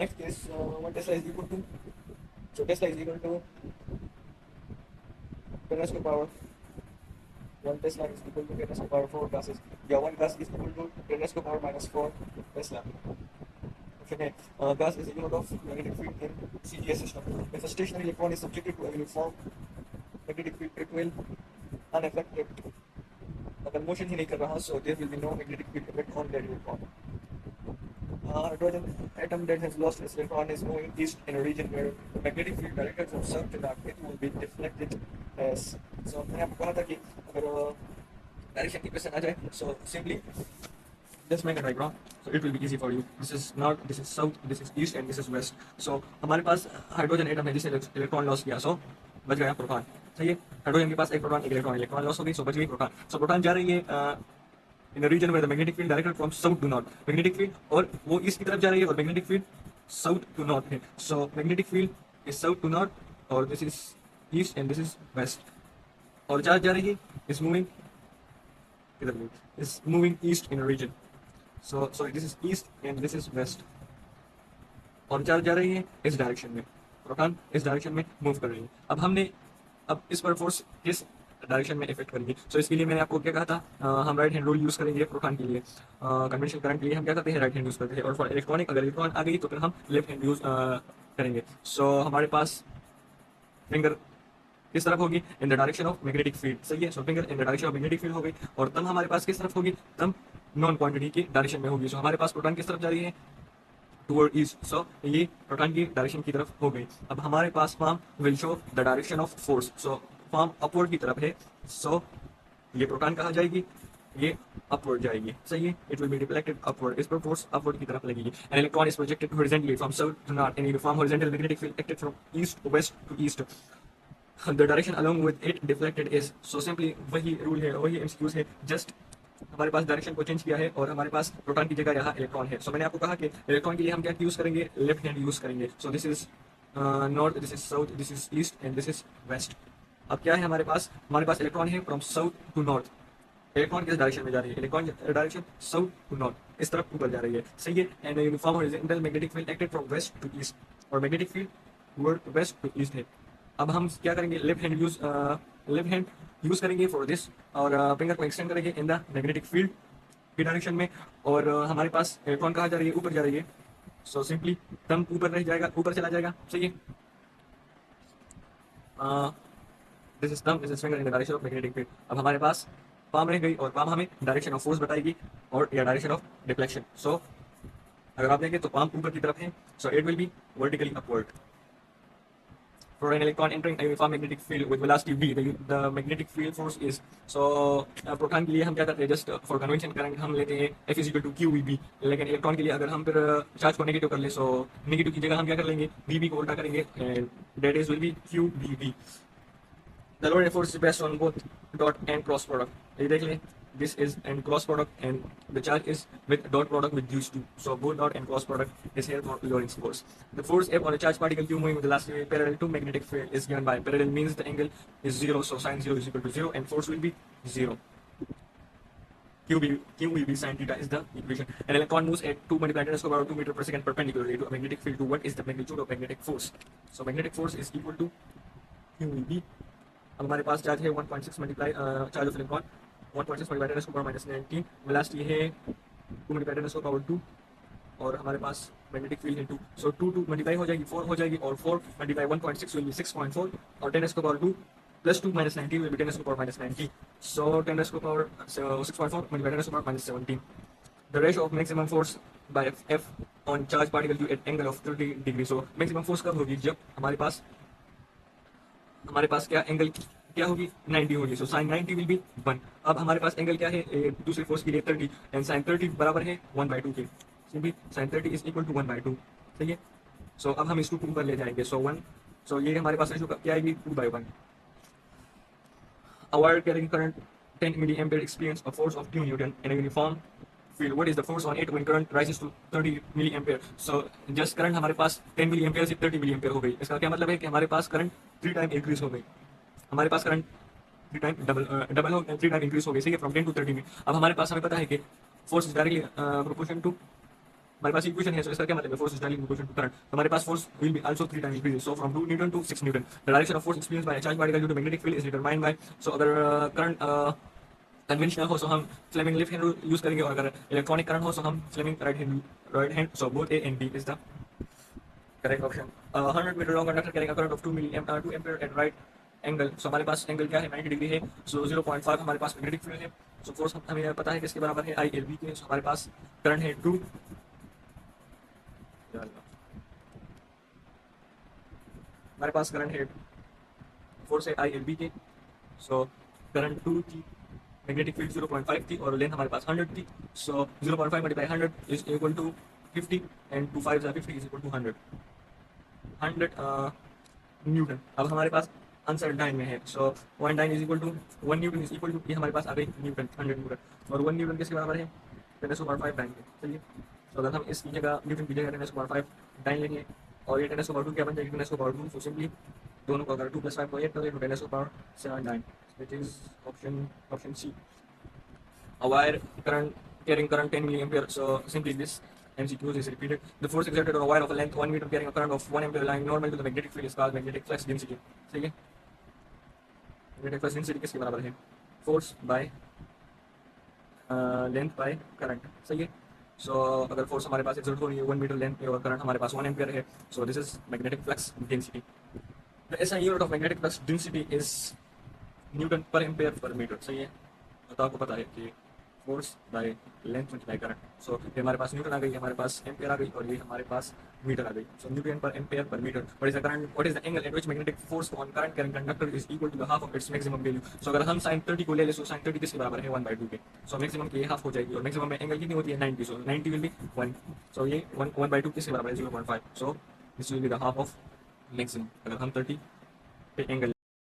next case, 1 Tesla is equal to, so Tesla is equal to 10 raised to the power 1 Tesla is equal to 10 raised to the power 4 gases. Yeah, 1 gas is equal to 10 raised to the power minus 4 Tesla. Okay, gas is a unit of magnetic field in CGS system. If a stationary electron is subjected to a uniform magnetic field, it will unaffected. अगर motion ही नहीं कर रहा, so there will be no magnetic field effect on that electron. Hydrogen atom that has lost its electron is moving east in a region where the magnetic field directed from south to north, it will be deflected as. So मैंने आपको कहा था कि अगर direction की question आ जाए, so simply just make a diagram, so it will be easy for you. This is north, this is south, this is east and this is west. So हमारे पास hydrogen atom है जिसने electron loss किया, so बच गया proton. सही है, hydrogen के पास एक प्रोटॉन एक इलेक्ट्रॉन, इलेक्ट्रॉन लॉस हो गई, so बच गई प्रोटॉन. So प्रोटॉन जा रही है in a region where the magnetic field directed from south to north, magnetic field और वो ईस्ट की तरफ जा रही है और magnetic field south to north है. So magnetic field is south to north और this is east and this is west. और चार्ज जा रही है is moving इधर is moving east in a region. So sorry, this is east and this is west. और charge जा रही है इस डायरेक्शन में, प्रोटॉन इस डायरेक्शन में मूव कर रही है. अब इस पर फोर्स किस डायरेक्शन में इफेक्ट करेंगे. सो इसके लिए मैंने आपको क्या कहा था, हम राइट हैंड रूल यूज करेंगे प्रोटॉन के लिए. कन्वेंशनल करंट के लिए हम क्या करते हैं, राइट हैंड यूज करते हैं. और फॉर इलेक्ट्रॉनिक अगर इलेक्ट्रॉन आ गई तो फिर हम लेफ्ट हैंड यूज करेंगे. सो हमारे पास फिंगर किस तरफ होगी, in the direction of magnetic field. सही है, so finger in the direction of magnetic field हो गई. और तब हमारे पास किस तरफ होगी, तब नॉन क्वांटिटी की डायरेक्शन में होगी. सो हमारे पास प्रोटॉन किस तरफ जा रही है, टुवर्ड ईस्ट. सो ये प्रोटॉन की डायरेक्शन की तरफ हो गई. अब हमारे पास form will show the direction of force. So form upward की तरफ है, सो ये प्रोटॉन कहाँ जाएगी, ये अपवर्ड जाएगी. सही है, it will be reflected upward. इस पर फोर्स अपवर्ड की तरफ लगेगी. An electron is projected horizontally from south to north in uniform horizontal magnetic field acted from east to west to east. The direction along with it deflected is. So simply वही rule है, वही MCQs है, just हमारे पास direction को change किया है और हमारे पास प्रोटॉन की जगह यहाँ इलेक्ट्रॉन है. सो मैंने आपको कहा कि इलेक्ट्रॉन के लिए हम क्या यूज करेंगे, लेफ्ट हैंड यूज करेंगे. So this is north, this is south, this is east and this is west. अब क्या है हमारे पास इलेक्ट्रॉन है from south to north. Electron किस डायरेक्शन में जा रही है, electron direction south to north, इस तरफ ऊपर जा रही है. सही है, and uniform horizontal magnetic field acted from west to east, और magnetic field toward west to east है. अब हम क्या करेंगे, लेफ्ट हैंड यूज करेंगे फॉर दिस, और फिंगर को एक्सटेंड करेंगे इन द मैग्नेटिक फील्ड की डायरेक्शन में. और हमारे पास इलेक्ट्रॉन कहाँ जा रही है, ऊपर जा रही है. सो सिंपली थंब ऊपर रह जाएगा, ऊपर चला जाएगा. सही है, this is thumb, this is finger in the direction of magnetic field. अब हमारे पास पाम रह गई और पाम हमें डायरेक्शन ऑफ फोर्स बताएगी और या डायरेक्शन ऑफ डिफ्लेक्शन. सो अगर आप देखें तो पाम ऊपर की तरफ है, so it will B vertically upward. For an electron entering a uniform magnetic field with velocity v, the magnetic field force is. So proton के लिए हम क्या करते हैं, जस्ट फॉर कन्वेंशन करंट हम लेते हैं F is equal to q v B. लेकिन इलेक्ट्रॉन के लिए अगर हम फिर चार्ज को नेगेटिव कर ले, सो नेगेटिव की जगह हम क्या कर लेंगे, वी बी को उल्टा करेंगे, and that is will be q v B. The load and force is based on both dot and cross product. ये देख लें, this is and cross product, and the charge is with dot product with these two. So both dot and cross product is here for Lorentz force. The force F on a charged particle Q moving with velocity parallel to magnetic field is given by, parallel means the angle is zero, so sin zero is equal to zero, and force will be zero. Q will be sin theta is the equation. An electron moves at 2 multiplied 10 to the power 2 meter per second perpendicularly to a magnetic field. To what is the magnitude of magnetic force? So magnetic force is equal to Q will be. अब हमारे पास charge है 1.6 multiply charge of electron 1.6 multiply 10 to power minus 19. Velocity है 2 multiply 10 to power 2, और हमारे पास magnetic field है 2. सो 2 multiply हो जाएगी 4 हो जाएगी, और 4 मल्टीप्लाई 1.6 विल बी 6.4, और 10 to power 2 plus 2 minus 19 will be 10 to power minus 19. So 10 to power 6.4 multiply 10 to power minus 17. The ratio of maximum force by F on charge particle to at angle of 30 degree. So maximum force कब होगी, जब हमारे पास क्या angle क्या होगी, 90 होगी. So sine 90 will be 1. अब हमारे पास एंगल क्या है, दूसरी फोर्स के लिए 30, एंड साइन 30 बराबर है 1/2 के. Simply sine 30 is equal to 1/2. सही है, सो अब हम इसको 2 पर ले जाएंगे. सो 1, सो ये हमारे पास रेशियो क्या आएगी, 2/1. A wire carrying current 10 milliampere experience a force of 2 Newton in a uniform field. What is the force on it when current rises to 30 milliampere? So just current हमारे पास 10 milliampere से 30 milliampere हो गई. इसका क्या मतलब है कि हमारे पास करंट 3 टाइम इंक्रीज हो गई. हमारे पास करंट 3 टाइम डबल हो 3 टाइम इंक्रीज हो गई. सही है, फ्रॉम 10 to 30 में. अब हमारे पास हमें पता है कि force is directly proportion to हमारे पास इक्वेशन है, सो इसका क्या मतलब है, force is directly proportional to current. हमारे पास force will be also 3 times increase, so from 2 newton to 6 newton. The direction of force experienced by a charge particle due to magnetic field is determined by, so अगर current conventional हो, so हम Fleming left hand use करेंगे, और अगर electronic current हो, so हम Fleming right hand, so both A and B is the correct option. 100 metre long conductor carrying a current of 2 ampere at right angle, so हमारे पास angle क्या है, 90 degree है, सो 0.5 हमारे पास मैग्नेटिक फील्ड है, so force हमें पता है किसके बराबर है, आई एल बी के, सो हमारे पास करंट है 2, हमारे पास करंट है फोर्स है आई एल बी के, सो करंट 2 थी, मैग्नेटिक फील्ड 0.5 थी, और लेंथ हमारे पास 100 थी, so 0.5 multiply 100 is equal to 50, and 2 5 50 is equal to 100 newton. अब हमारे पास आंसर डाइन में है, so 1 dyne is equal to 1 newton is equal to, ये हमारे पास आ गई न्यूटन, 100 न्यूटन, और 1 न्यूटन किसके बराबर है, 10⁻5 डाइन के। चलिए, तो अगर हम इस जगह न्यूटन की जगह 10⁻5 डाइन लेंगे, और ये 10⁻2 क्या बन जाएगी, 10⁻2, सो सिंपली दोनों को अगर 2 + 5 को 8 करें तो 10⁻7 dyne, which is option C. A wire carrying current 10 milliampere. So simply this MCQ is repeated. The force exerted on a wire of a length 1 meter carrying a current of 1 ampere lying normal to the magnetic field is called magnetic flux density. सही है? Magnetic flux density किसके बराबर है? Force by length by current. सही है? So अगर force हमारे पास exert हो रही है 1 meter length पे, और current हमारे पास 1 ampere है, so this is magnetic flux density. The SI unit of magnetic flux density is Newton per ampere per meter. सही है? तो आपको पता है कि force by length multiply current, so ये हमारे पास न्यूटन आ गई, हमारे पास एम्पियर आ गई, और ये हमारे पास मीटर आ गई, so newton per ampere per metre. What is the current, what is the angle at which magnetic force on current carrying conductor is equal to the half of its maximum value. So अगर हम sin 30 को ले ले, सो sin 30 किसके बराबर है, 1/2 के, so maximum की हाफ हो जाएगी, और मैक्सिमम में एंगल कितनी होती है, 90, सो 90 विल बी 1, सो ये 1/2 किसके बराबर है, 0.5, so this will be the half of maximum, अगर हम 30 पे एंगल